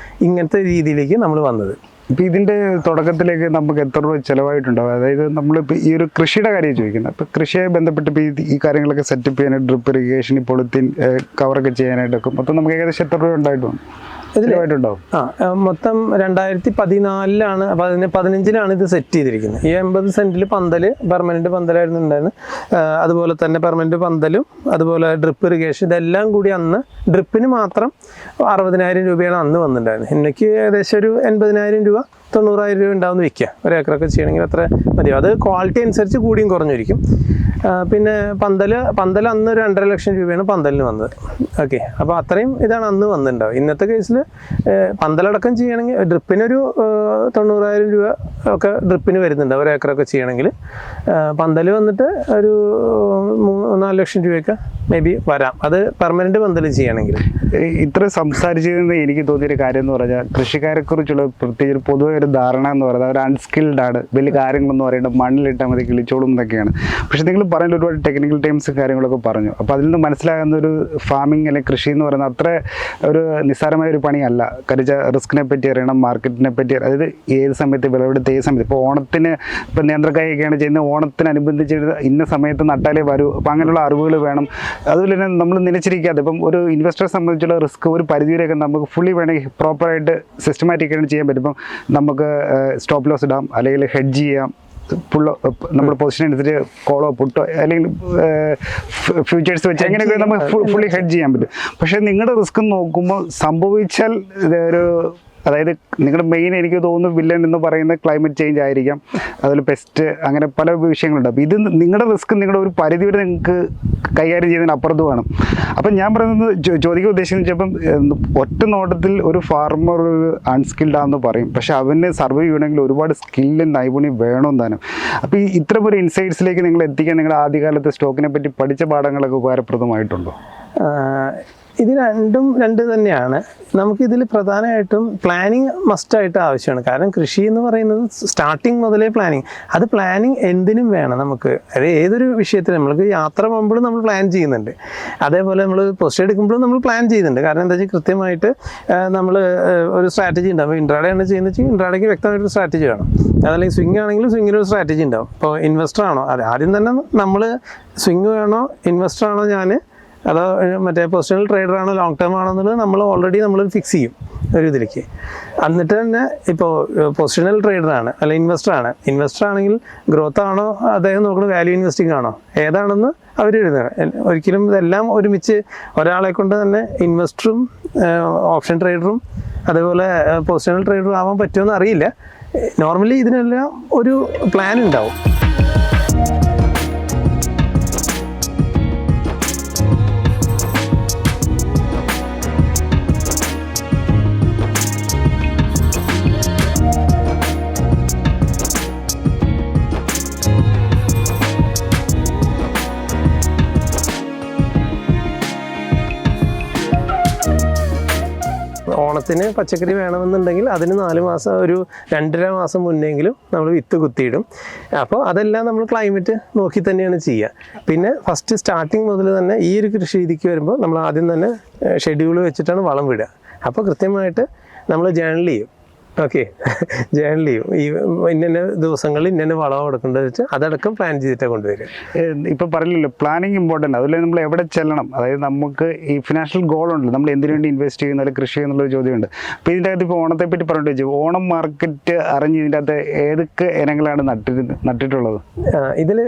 ഇങ്ങനത്തെ രീതിയിലേക്ക് നമ്മൾ വന്നത്. ഇപ്പം ഇതിൻ്റെ തുടക്കത്തിലേക്ക് നമുക്ക് എത്ര രൂപ ചിലവായിട്ടുണ്ടാവും? അതായത് നമ്മളിപ്പോൾ ഈ ഒരു കൃഷിയുടെ കാര്യം ചോദിക്കുന്നത്. ഇപ്പോൾ കൃഷിയെ ബന്ധപ്പെട്ട് ഇപ്പോൾ ഈ കാര്യങ്ങളൊക്കെ സെറ്റപ്പ് ചെയ്യാനായിട്ട്, ഡ്രിപ്പ് ഇറിഗേഷൻ, പൊളിത്തീൻ കവറൊക്കെ ചെയ്യാനായിട്ടൊക്കെ മൊത്തം നമുക്ക് ഏകദേശം എത്ര രൂപ ഉണ്ടായിട്ടുണ്ട്? ഇതിലായിട്ടുണ്ടാവും. മൊത്തം 2014 അപ്പോൾ 2015 ഇത് സെറ്റ് ചെയ്തിരിക്കുന്നത്. ഈ 80 സെന്റിൽ പന്തല്, പെർമനന്റ് പന്തലായിരുന്നു ഉണ്ടായിരുന്നത്. അതുപോലെ തന്നെ പെർമനന്റ് പന്തലും അതുപോലെ ഡ്രിപ്പ് ഇറിഗേഷൻ ഇതെല്ലാം കൂടി അന്ന് ഡ്രിപ്പിന് മാത്രം 60,000 രൂപയാണ് അന്ന് വന്നിട്ടുണ്ടായിരുന്നത്. എനിക്ക് ഏകദേശം ഒരു 80,000 രൂപ 90,000 രൂപ ഉണ്ടാവുന്ന വിൽക്കുക. 1 ഏക്കറൊക്കെ ചെയ്യണമെങ്കിൽ അത്ര മതി. അത് ക്വാളിറ്റി അനുസരിച്ച് കൂടിയും കുറഞ്ഞിരിക്കും. പിന്നെ പന്തൽ അന്ന് 2.5 ലക്ഷം രൂപയാണ് പന്തലിന് വന്നത്. ഓക്കെ, അപ്പോൾ അത്രയും ഇതാണ് അന്ന് വന്നിട്ടുണ്ടാവും. ഇന്നത്തെ കേസിൽ പന്തലടക്കം ചെയ്യണമെങ്കിൽ ഡ്രിപ്പിനൊരു 90,000 രൂപ ഒക്കെ ഡ്രിപ്പിന് വരുന്നുണ്ട്, 1 ഏക്കറൊക്കെ ചെയ്യണമെങ്കിൽ. പന്തൽ വന്നിട്ട് ഒരു 4 ലക്ഷം രൂപയൊക്കെ മേ ബി വരാം, അത് പെർമനൻറ്റ് പന്തൽ ചെയ്യണമെങ്കിൽ. ഇത്ര സംസാരിച്ചതെന്ന് എനിക്ക് തോന്നിയൊരു കാര്യം എന്ന് പറഞ്ഞാൽ, കൃഷിക്കാരെ കുറിച്ചുള്ള പ്രത്യേകിച്ച് പൊതുവെ ഒരു ധാരണ എന്ന് പറയുന്നത് അവർ അൺസ്കിൽഡ് ആണ്, വലിയ കാര്യങ്ങളൊന്നും അറിയേണ്ട, മണ്ണിലിട്ടാൽ മതി കിളിച്ചോളും എന്നൊക്കെയാണ്. പക്ഷെ നിങ്ങൾ പറയുന്ന ഒരുപാട് ടെക്നിക്കൽ ടൈംസും കാര്യങ്ങളൊക്കെ പറഞ്ഞു. അപ്പോൾ അതിൽ നിന്ന് മനസ്സിലാകുന്ന ഒരു ഫാമിംഗ് അല്ലെങ്കിൽ കൃഷി എന്ന് പറയുന്നത് അത്ര ഒരു നിസ്സാരമായ ഒരു പണിയല്ല. കാര്യം റിസ്കിനെ പറ്റി അറിയണം, മാർക്കറ്റിനെ പറ്റി, അതായത് ഏത് സമയത്ത് വിളവെടുത്ത് ഏത് സമയത്ത്. ഇപ്പോൾ ഓണത്തിന് ഇപ്പോൾ നേന്ത്രക്കായൊക്കെയാണ് ചെയ്യുന്നത്, ഓണത്തിനനുബന്ധിച്ച് ഇന്ന സമയത്ത് നട്ടാലേ വരൂ. അപ്പോൾ അങ്ങനെയുള്ള അറിവുകൾ വേണം. അതുപോലെ തന്നെ നമ്മൾ നനച്ചിരിക്കാതെ ഇപ്പം ഒരു ഇൻവെസ്റ്ററെ സംബന്ധിച്ചുള്ള റിസ്ക് ഒരു പരിധിവരെയൊക്കെ നമുക്ക് ഫുള്ളി വേണമെങ്കിൽ പ്രോപ്പറായിട്ട് സിസ്റ്റമാറ്റിക്കായിട്ട് ചെയ്യാൻ പറ്റും. ഇപ്പം നമുക്ക് സ്റ്റോപ്പ് ലോസ് ഇടാം, അല്ലെങ്കിൽ ഹെഡ്ജ് ചെയ്യാം, നമ്മുടെ പൊസിഷൻ എടുത്തിട്ട് കോളോ പുട്ടോ അല്ലെങ്കിൽ ഫ്യൂച്ചേഴ്സ് വെച്ച് അങ്ങനെയൊക്കെ നമുക്ക് ഫുള്ളി ഹെഡ്ജ് ചെയ്യാൻ പറ്റും. പക്ഷേ നിങ്ങളുടെ റിസ്ക് നോക്കുമ്പോൾ സംഭവിച്ചാൽ ഒരു, അതായത് നിങ്ങളുടെ മെയിൻ എനിക്ക് തോന്നുന്നു വില്ലൻ എന്ന് പറയുന്നത് ക്ലൈമറ്റ് ചേഞ്ച് ആയിരിക്കാം, അതുപോലെ പെസ്റ്റ്, അങ്ങനെ പല വിഷയങ്ങളുണ്ട്. അപ്പോൾ ഇത് നിങ്ങളുടെ റിസ്ക് നിങ്ങളുടെ ഒരു പരിധി വരെ നിങ്ങൾക്ക് കൈകാര്യം ചെയ്യുന്നതിന് അപ്പുറത്ത് വേണം. അപ്പം ഞാൻ പറയുന്നത് ചോദിക്കാൻ ഉദ്ദേശിക്കുന്നത് വെച്ചപ്പം ഒറ്റ നോട്ടത്തിൽ ഒരു ഫാർമർ ഒരു അൺസ്കിൽഡ് ആണെന്ന് പറയും, പക്ഷെ അവന് സർവൈവ് ചെയ്യണമെങ്കിൽ ഒരുപാട് സ്കില്ലും നൈപുണ്യം വേണം താനും. അപ്പോൾ ഈ ഇത്തരം ഒരു ഇൻസൈറ്റ്സിലേക്ക് നിങ്ങൾ എത്തിക്കാൻ നിങ്ങളുടെ ആദ്യകാലത്ത് സ്റ്റോക്കിനെ പറ്റി പഠിച്ച പാഠങ്ങളൊക്കെ ഉപകാരപ്രദമായിട്ടുണ്ടോ? ഇത് രണ്ട് തന്നെയാണ്. നമുക്കിതിൽ പ്രധാനമായിട്ടും പ്ലാനിങ് മസ്റ്റായിട്ട് ആവശ്യമാണ്. കാരണം കൃഷി എന്ന് പറയുന്നത് സ്റ്റാർട്ടിങ് മുതലേ പ്ലാനിങ്, അത് പ്ലാനിങ് എന്തിനും വേണം നമുക്ക്. അതായത് ഏതൊരു വിഷയത്തിൽ നമ്മൾക്ക് യാത്ര പോകുമ്പോഴും നമ്മൾ പ്ലാൻ ചെയ്യുന്നുണ്ട്, അതേപോലെ നമ്മൾ പോസ്റ്റ് എടുക്കുമ്പോഴും നമ്മൾ പ്ലാൻ ചെയ്യുന്നുണ്ട്. കാരണം എന്താ വെച്ചാൽ കൃത്യമായിട്ട് നമ്മൾ ഒരു സ്ട്രാറ്റജി ഉണ്ടാവും. ഇപ്പോൾ ഇൻട്രാഡേ ആണ് ചെയ്യുന്നത് വെച്ചാൽ ഇൻട്രാഡേക്ക് വ്യക്തമായിട്ടൊരു സ്ട്രാറ്റജി വേണം. അതല്ലെങ്കിൽ സ്വിംഗ് ആണെങ്കിലും സ്വിങ്ങിനൊരു സ്ട്രാറ്റജി ഉണ്ടാവും. ഇപ്പോൾ ഇൻവെസ്റ്റർ ആണോ, അതെ, ആദ്യം തന്നെ നമ്മൾ സ്വിംഗ് വേണോ, ഇൻവെസ്റ്റർ ആണോ ഞാൻ, അതോ മറ്റേ പൊസിഷണൽ ട്രേഡർ ആണോ, ലോങ് ടേം ആണോ എന്നുള്ളത് നമ്മൾ ഓൾറെഡി നമ്മൾ ഫിക്സ് ചെയ്യും ഒരു ഇതിലേക്ക്. എന്നിട്ട് തന്നെ ഇപ്പോൾ പൊസിഷണൽ ട്രേഡറാണ് അല്ല ഇൻവെസ്റ്റർ ആണെങ്കിൽ ഗ്രോത്ത് ആണോ അദ്ദേഹം നോക്കുന്നത്, വാല്യൂ ഇൻവെസ്റ്റിംഗ് ആണോ, ഏതാണെന്ന് അവർ എഴുതുന്നത്. ഒരിക്കലും ഇതെല്ലാം ഒരുമിച്ച് ഒരാളെ കൊണ്ട് തന്നെ ഇൻവെസ്റ്ററും ഓപ്ഷൻ ട്രേഡറും അതേപോലെ പൊസിഷണൽ ട്രേഡറും ആവാൻ പറ്റുമെന്ന് അറിയില്ല. നോർമലി ഇതിനെല്ലാം ഒരു പ്ലാൻ ഉണ്ടാവും. ഓണത്തിന് പച്ചക്കറി വേണമെന്നുണ്ടെങ്കിൽ അതിന് 4 മാസം, ഒരു 2.5 മാസം മുന്നെങ്കിലും നമ്മൾ വിത്ത് കുത്തിയിടും. അപ്പോൾ അതെല്ലാം നമ്മൾ ക്ലൈമറ്റ് നോക്കി തന്നെയാണ് ചെയ്യുക. പിന്നെ ഫസ്റ്റ് സ്റ്റാർട്ടിങ് മുതൽ തന്നെ ഈ ഒരു കൃഷി രീതിക്ക് വരുമ്പോൾ നമ്മൾ ആദ്യം തന്നെ ഷെഡ്യൂൾ വെച്ചിട്ടാണ് വളം വിടുക. അപ്പോൾ കൃത്യമായിട്ട് നമ്മൾ ജേണൽ ചെയ്യും. ഓക്കെ, ജേണൽ ചെയ്യും. ഈ ഇന്ന ദിവസങ്ങളിൽ ഇന്ന വളം കൊടുക്കേണ്ടത് വെച്ച് അതടക്കം പ്ലാൻ ചെയ്തിട്ടാണ് കൊണ്ടുവരിക. ഇപ്പം പറഞ്ഞില്ലല്ലോ പ്ലാനിങ് ഇമ്പോർട്ടൻ്റ്, അതുപോലെ നമ്മൾ എവിടെ ചെല്ലണം, അതായത് നമുക്ക് ഈ ഫിനാൻഷ്യൽ ഗോൾ ഉണ്ട്, നമ്മൾ എന്തിനു വേണ്ടി ഇൻവെസ്റ്റ് ചെയ്യുന്ന അല്ലെങ്കിൽ കൃഷി എന്നുള്ളൊരു ചോദ്യമുണ്ട്. അപ്പോൾ ഇതിൻ്റെ അകത്ത് ഇപ്പോൾ ഓണത്തെ പറ്റി പറഞ്ഞിട്ട് വെച്ചു, ഓണം മാർക്കറ്റ് അറിഞ്ഞ് ഇതിൻ്റെ അകത്ത് ഏതൊക്കെ ഇനങ്ങളാണ് നട്ടിട്ടുള്ളത്? ഇതിൽ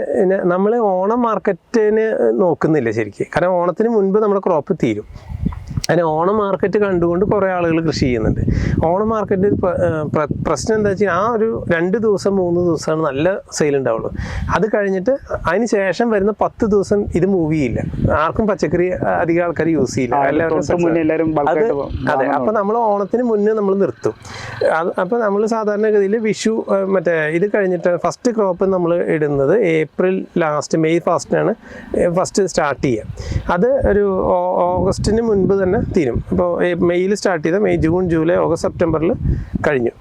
നമ്മൾ ഓണം മാർക്കറ്റിന് നോക്കുന്നില്ല ശരിക്കും. കാരണം ഓണത്തിന് മുൻപ് നമ്മുടെ ക്രോപ്പ് തീരും. അതിന് ഓണം മാർക്കറ്റ് കണ്ടുകൊണ്ട് കുറേ ആളുകൾ കൃഷി ചെയ്യുന്നുണ്ട്. ഓണം മാർക്കറ്റ് പ്രശ്നം എന്താ വെച്ചാൽ ആ ഒരു 2 ദിവസം 3 ദിവസമാണ് നല്ല സെയിൽ ഉണ്ടാവുള്ളൂ. അത് കഴിഞ്ഞിട്ട് അതിന് ശേഷം വരുന്ന 10 ദിവസം ഇത് മൂവ് ചെയ്യില്ല. ആർക്കും പച്ചക്കറി അധികം ആൾക്കാർ യൂസ് ചെയ്യില്ല. അതെ, അപ്പോൾ നമ്മൾ ഓണത്തിന് മുന്നേ നമ്മൾ നിർത്തും. അപ്പോൾ നമ്മൾ സാധാരണഗതിയിൽ വിഷു മറ്റേ ഇത് കഴിഞ്ഞിട്ട് ഫസ്റ്റ് ക്രോപ്പ് നമ്മൾ ഇടുന്നത് ഏപ്രിൽ ലാസ്റ്റ് മെയ് ഫാസ്റ്റിനാണ് ഫസ്റ്റ് സ്റ്റാർട്ട് ചെയ്യുക. അത് ഒരു ഓഗസ്റ്റിന് മുൻപ് തന്നെ തീരും. ഇപ്പോൾ മെയ്യിൽ സ്റ്റാർട്ട് ചെയ്താൽ മെയ്, ജൂൺ, ജൂലൈ, ഓഗസ്റ്റ്, സെപ്റ്റംബറിൽ കഴിഞ്ഞു.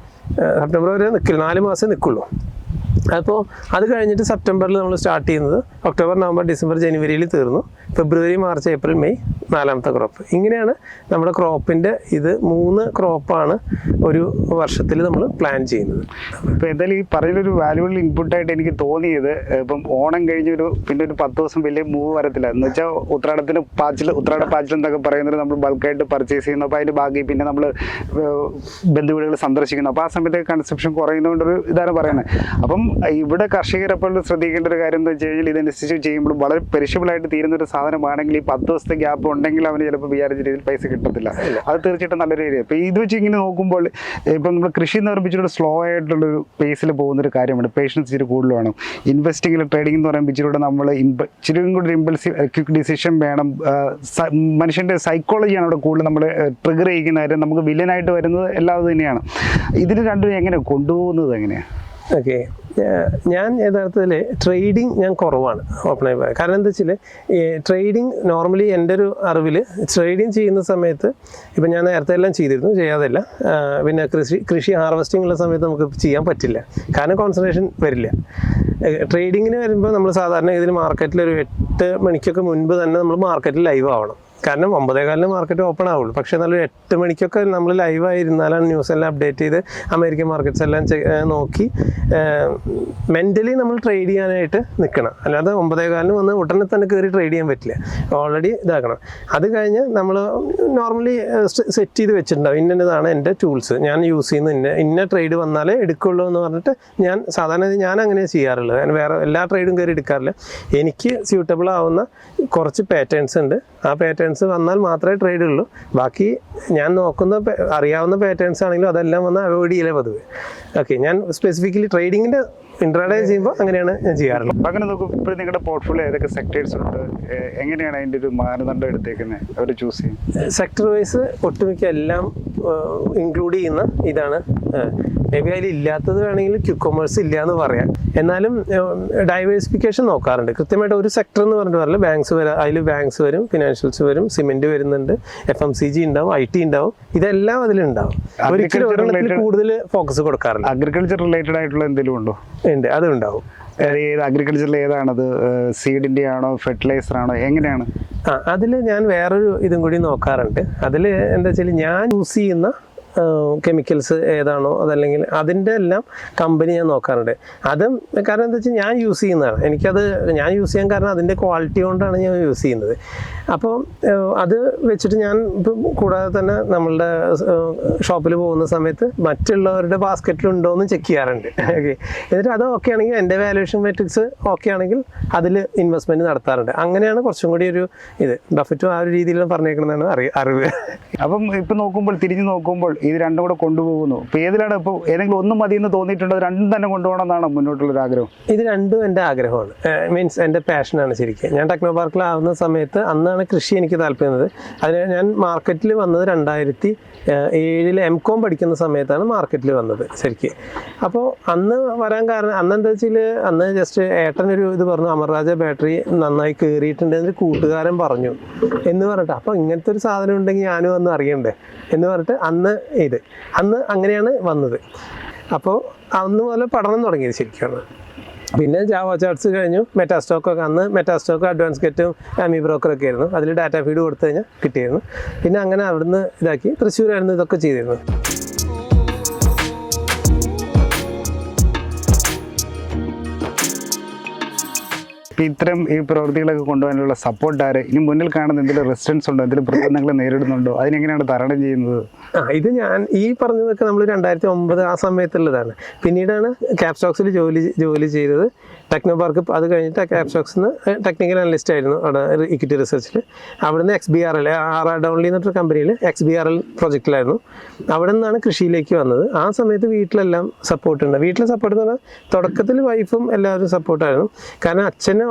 സെപ്റ്റംബർ വരെ നിൽക്കില്ല, 4 മാസം നിൽക്കുള്ളൂ. അപ്പോൾ അത് കഴിഞ്ഞിട്ട് സെപ്റ്റംബറിൽ നമ്മൾ സ്റ്റാർട്ട് ചെയ്യുന്നത് ഒക്ടോബർ, നവംബർ, ഡിസംബർ, ജനുവരിയിൽ തീർന്നു. ഫെബ്രുവരി, മാർച്ച്, ഏപ്രിൽ, മെയ് 4ാമത്തെ ക്രോപ്പ്. ഇങ്ങനെയാണ് നമ്മുടെ ക്രോപ്പിൻ്റെ ഇത് 3 ക്രോപ്പാണ് ഒരു വർഷത്തിൽ നമ്മൾ പ്ലാൻ ചെയ്യുന്നത്. ഇപ്പോൾ എന്തായാലും ഈ പറയുന്നൊരു വാല്യുബിൾ ഇൻപുട്ടായിട്ട് എനിക്ക് തോന്നിയത്, ഇപ്പം ഓണം കഴിഞ്ഞൊരു പിന്നെ ഒരു 10 ദിവസം വലിയ മൂവ് വരത്തില്ല എന്ന് വെച്ചാൽ ഉത്രാട പാച്ചിൽ എന്നൊക്കെ പറയുന്നത് നമ്മൾ ബൾക്കായിട്ട് പർച്ചേസ് ചെയ്യുന്നു. അപ്പോൾ അതിൻ്റെ ബാക്കി പിന്നെ നമ്മൾ ബന്ധുവീടുകൾ സന്ദർശിക്കുന്നു. അപ്പോൾ ആ സമയത്ത് കൺസപ്ഷൻ കുറയുന്നതുകൊണ്ടൊരു ഇതാണ് പറയുന്നത്. അപ്പം ഇവിടെ കർഷകരപ്പോൾ ശ്രദ്ധിക്കേണ്ട ഒരു കാര്യം എന്ന് വെച്ച് കഴിഞ്ഞാൽ ഇതനുസരിച്ച് ചെയ്യുമ്പോൾ വളരെ പെരിഷബിളായിട്ട് തീരുന്നൊരു സാധനമാണെങ്കിൽ ഈ 10 ദിവസത്തെ ഗ്യാപ്പ് ഉണ്ടെങ്കിൽ അവന് ചിലപ്പോൾ വിചാരിച്ച രീതിയിൽ പൈസ കിട്ടത്തില്ല. അത് തീർച്ചയായിട്ടും നല്ലൊരു ഏരിയ. ഇപ്പോൾ ഇത് വെച്ച് ഇങ്ങനെ നോക്കുമ്പോൾ ഇപ്പം നമ്മൾ കൃഷി എന്ന് പറയുമ്പോൾ സ്ലോ ആയിട്ടുള്ളൊരു പേസിൽ പോകുന്നൊരു കാര്യമാണ്. പേഷ്യൻസ് ഇച്ചിരി കൂടുതൽ വേണം. ഇൻവെസ്റ്റിങ്ങിൽ ട്രേഡിംഗ് എന്ന് പറയുമ്പോൾ ഇച്ചിരി നമ്മൾ ഇച്ചിരി കൂടി ഇമ്പൾസീവ് ക്വിക്ക് ഡിസിഷൻ വേണം. മനുഷ്യൻ്റെ സൈക്കോളജിയാണ് അവിടെ കൂടുതൽ നമ്മൾ ട്രിഗർ ചെയ്യിക്കുന്ന കാര്യം. നമുക്ക് വില്ലനായിട്ട് വരുന്നത് എല്ലാം തന്നെയാണ്. ഇതിന് രണ്ടും എങ്ങനെ കൊണ്ടുപോകുന്നത് എങ്ങനെയാണ്? ഓക്കെ, ഞാൻ യഥാർത്ഥത്തിൽ ട്രേഡിങ് ഞാൻ കുറവാണ് ഓപ്പണായി പറയാം. കാരണം എന്താ വെച്ചാൽ ഈ ട്രേഡിങ് നോർമലി എൻ്റെ ഒരു അറിവിൽ ട്രേഡിങ് ചെയ്യുന്ന സമയത്ത് ഇപ്പം ഞാൻ നേരത്തെ എല്ലാം ചെയ്തിരുന്നു, ചെയ്യാതെല്ല. പിന്നെ കൃഷി ഹാർവെസ്റ്റിംഗ് ഉള്ള സമയത്ത് നമുക്ക് ചെയ്യാൻ പറ്റില്ല, കാരണം കോൺസെൻട്രേഷൻ വരില്ല. ട്രേഡിങ്ങിന് വരുമ്പോൾ നമ്മൾ സാധാരണ ഇതിന് മാർക്കറ്റിൽ ഒരു 8 മണിക്കൊക്കെ മുൻപ് തന്നെ നമ്മൾ മാർക്കറ്റിൽ ലൈവ് ആവണം. കാരണം 9:15 മാർക്കറ്റ് ഓപ്പൺ ആവുള്ളൂ. പക്ഷേ നല്ലൊരു 8 മണിക്കൊക്കെ നമ്മൾ ലൈവായിരുന്നാലാണ് ന്യൂസ് എല്ലാം അപ്ഡേറ്റ് ചെയ്ത് അമേരിക്കൻ മാർക്കറ്റ്സ് എല്ലാം നോക്കി മെൻ്റലി നമ്മൾ ട്രേഡ് ചെയ്യാനായിട്ട് നിൽക്കണം. അല്ലാതെ 9:15 വന്ന് ഉടനെ തന്നെ കയറി ട്രേഡ് ചെയ്യാൻ പറ്റില്ല. ഓൾറെഡി ഇതാക്കണം. അത് കഴിഞ്ഞ് നമ്മൾ നോർമലി സെറ്റ് ചെയ്ത് വെച്ചിട്ടുണ്ടാവും, ഇന്നതാണ് എൻ്റെ ടൂൾസ്, ഞാൻ യൂസ് ചെയ്യുന്ന ഇന്ന ട്രേഡ് വന്നാലേ എടുക്കുള്ളൂ എന്ന് പറഞ്ഞിട്ട് സാധാരണ ഞാൻ അങ്ങനെ ചെയ്യാറുള്ളത്. ഞാൻ വേറെ എല്ലാ ട്രേഡും കയറി എടുക്കാറില്ല. എനിക്ക് സ്യൂട്ടബിൾ ആവുന്ന കുറച്ച് പാറ്റേൺസ് ഉണ്ട്. ആ പാറ്റേൺസ് വന്നാൽ മാത്രമേ ട്രേഡ് ഉള്ളൂ. ബാക്കി ഞാൻ നോക്കുന്ന അറിയാവുന്ന പാറ്റേൺസ് ആണെങ്കിലും അതെല്ലാം വന്ന് അവോയ്ഡ് ചെയ്യലേ പതിവ്. ഓക്കെ, ഞാൻ സ്പെസിഫിക്കലി ട്രേഡിങ്ങിൻ്റെ ഇൻട്രാഡേ ചെയ്യുമ്പോൾ അങ്ങനെയാണ് ഞാൻ ചെയ്യാറുള്ളത്. അങ്ങനെ നോക്കും. ഇപ്പോൾ നിങ്ങളുടെ പോർട്ട്ഫോളിയോ ഏതൊക്കെ സെക്ടേഴ്സ് ഉണ്ട്, എങ്ങനെയാണ് അതിൻ്റെ ഒരു മാനദണ്ഡം എടുത്തേക്കുന്നത് അവർ ചൂസ് ചെയ്യും? സെക്ടർ വൈസ് ഒട്ടുമിക്ക എല്ലാം ഇൻക്ലൂഡ് ചെയ്യുന്ന ഇതാണ്. മേ ബി അതിൽ ഇല്ലാത്തത് വേണമെങ്കിൽ ക്യുക്കമേഴ്സ് ഇല്ല എന്ന് പറയാം. എന്നാലും ഡൈവേഴ്സിഫിക്കേഷൻ നോക്കാറുണ്ട്. കൃത്യമായിട്ട് ഒരു സെക്ടർ എന്ന് പറഞ്ഞിട്ട് പറയില്ല. ബാങ്ക്സ് വരും, അതിൽ ബാങ്ക്സ് വരും, ഫിനാൻഷ്യൽസ് വരും, സിമെന്റ് വരുന്നുണ്ട്, FMCG ഉണ്ടാവും, IT ഉണ്ടാവും, ഇതെല്ലാം അതിലുണ്ടാവും. ഒരിക്കലും ഒരെണ്ണത്തിൽ കൂടുതൽ ഫോക്കസ് കൊടുക്കാറില്ല. അഗ്രികൾച്ചർ റിലേറ്റഡ് ആയിട്ടുള്ള എന്തെങ്കിലും ഉണ്ടോ? ഉണ്ട്, അതുണ്ടാവും. അഗ്രികൾച്ചറിൽ ഏതാണത്? സീഡിൻ്റെ ആണോ, ഫെർട്ടിലൈസർ ആണോ, എങ്ങനെയാണ്? അതിൽ ഞാൻ വേറൊരു ഇതും കൂടി നോക്കാറുണ്ട്. അതിൽ എന്താ വെച്ചാൽ ഞാൻ യൂസ് ചെയ്യുന്ന കെമിക്കൽസ് ഏതാണോ അതല്ലെങ്കിൽ അതിൻ്റെ എല്ലാം കമ്പനി ഞാൻ നോക്കാറുണ്ട്. അതും കാരണം എന്താ വെച്ചാൽ ഞാൻ യൂസ് ചെയ്യുന്നതാണ്. ഞാൻ യൂസ് ചെയ്യാൻ കാരണം അതിൻ്റെ ക്വാളിറ്റി കൊണ്ടാണ് ഞാൻ യൂസ് ചെയ്യുന്നത്. അപ്പോൾ അത് വെച്ചിട്ട് ഞാൻ കൂടാതെ തന്നെ നമ്മളുടെ ഷോപ്പിൽ പോകുന്ന സമയത്ത് മറ്റുള്ളവരുടെ ബാസ്ക്കറ്റിലുണ്ടോ എന്ന് ചെക്ക് ചെയ്യാറുണ്ട്. ഓക്കെ, എന്നിട്ട് അത് ഓക്കെ ആണെങ്കിൽ എൻ്റെ വാല്യുവേഷൻ മെട്രിക്സ് ഓക്കെ ആണെങ്കിൽ അതിൽ ഇൻവെസ്റ്റ്മെൻറ്റ് നടത്താറുണ്ട്. അങ്ങനെയാണ് കുറച്ചും കൂടി ഒരു ഇത് ബഫറ്റും ആ ഒരു രീതിയിൽ പറഞ്ഞേക്കുന്നതാണ് അറിവ്. അപ്പം ഇപ്പം നോക്കുമ്പോൾ തിരിഞ്ഞ് നോക്കുമ്പോൾ ഇത് രണ്ടും കൂടെ കൊണ്ടുപോകുന്നു. ഇപ്പോൾ ഏതിലാണ് ഇപ്പോൾ ഏതെങ്കിലും ഒന്നും മതി എന്ന് തോന്നിയിട്ടുണ്ടോ? രണ്ടും തന്നെ കൊണ്ടുപോകണം എന്നാണ് മുന്നോട്ടുള്ളൊരു ആഗ്രഹം? ഇത് രണ്ടും എൻ്റെ ആഗ്രഹമാണ്. മീൻസ് എൻ്റെ പാഷനാണ് ശരിക്കും. ഞാൻ ടെക്നോ പാർക്കിലാവുന്ന സമയത്ത് അന്നാണ് കൃഷി എനിക്ക് താല്പര്യം. അതിന് ഞാൻ മാർക്കറ്റിൽ വന്നത് 2007 MCOM പഠിക്കുന്ന സമയത്താണ് മാർക്കറ്റിൽ വന്നത് ശരിക്കും. അപ്പോൾ അന്ന് വരാൻ കാരണം അന്നെന്താ വെച്ചാൽ അന്ന് ജസ്റ്റ് ഏട്ടനൊരു ഇത് പറഞ്ഞു, അമർരാജ ബാറ്ററി നന്നായി കയറിയിട്ടുണ്ട് എന്ന് കൂട്ടുകാരൻ പറഞ്ഞു എന്ന് പറഞ്ഞിട്ട്, അപ്പോൾ ഇങ്ങനത്തെ ഒരു സാധനം ഉണ്ടെങ്കിൽ ഞാനും അന്ന് അറിയണ്ടേ എന്ന് പറഞ്ഞിട്ട് അന്ന് അങ്ങനെയാണ് വന്നത്. അപ്പോൾ അന്ന് മുതൽ പഠനം തുടങ്ങിയത് ശരിക്കും. പിന്നെ ജാവ ചാർട്ട്സ് കഴിഞ്ഞു, മെറ്റാസ്റ്റോക്കൊക്കെ. അന്ന് മെറ്റാസ്റ്റോക്ക്, അഡ്വാൻസ് ഗെറ്റും ആമി ബ്രോക്കറൊക്കെ ആയിരുന്നു. അതിൽ ഡാറ്റ ഫീഡ് കൊടുത്തു കഴിഞ്ഞാൽ കിട്ടിയിരുന്നു. പിന്നെ അങ്ങനെ അവിടുന്ന് ഇതാക്കി തൃശ്ശൂരായിരുന്നു ഇതൊക്കെ ചെയ്തിരുന്നത്. ഇത്തരം ഈ പ്രവൃത്തികളൊക്കെ കൊണ്ടുപോകാനുള്ള സപ്പോർട്ട് ആര്? ഇനി മുന്നിൽ കാണുന്ന എന്തെങ്കിലും റെസിസ്റ്റൻസ് ഉണ്ടോ, എന്തെങ്കിലും പ്രതിബന്ധങ്ങൾ നേരിടുന്നുണ്ടോ, അതിനെങ്ങനെയാണ് തരണം ചെയ്യുന്നത്? ഇത് ഞാൻ ഈ പറഞ്ഞതൊക്കെ നമ്മൾ 2009 ആ സമയത്തുള്ളതാണ്. പിന്നീടാണ് ക്യാപ്സ്റ്റോക്സിൽ ജോലി ചെയ്തത്. ടെക്നോ പാർക്ക് അത് കഴിഞ്ഞിട്ട് ക്യാപ്സ്റ്റോക്സിൽ നിന്ന് ടെക്നിക്കൽ അനലിസ്റ്റ് ആയിരുന്നു അവിടെ ഇക്വിറ്റി റിസർച്ചിൽ. അവിടുന്ന് XBRL ഡൗൺലി എന്നൊരു കമ്പനിയിൽ XBRL പ്രൊജക്റ്റിലായിരുന്നു. അവിടെ നിന്നാണ് കൃഷിയിലേക്ക് വന്നത്. ആ സമയത്ത് വീട്ടിലെല്ലാം സപ്പോർട്ടുണ്ട്. വീട്ടിലെ സപ്പോർട്ട് എന്ന് പറഞ്ഞാൽ തുടക്കത്തിൽ വൈഫും എല്ലാവരും സപ്പോർട്ടായിരുന്നു. കാരണം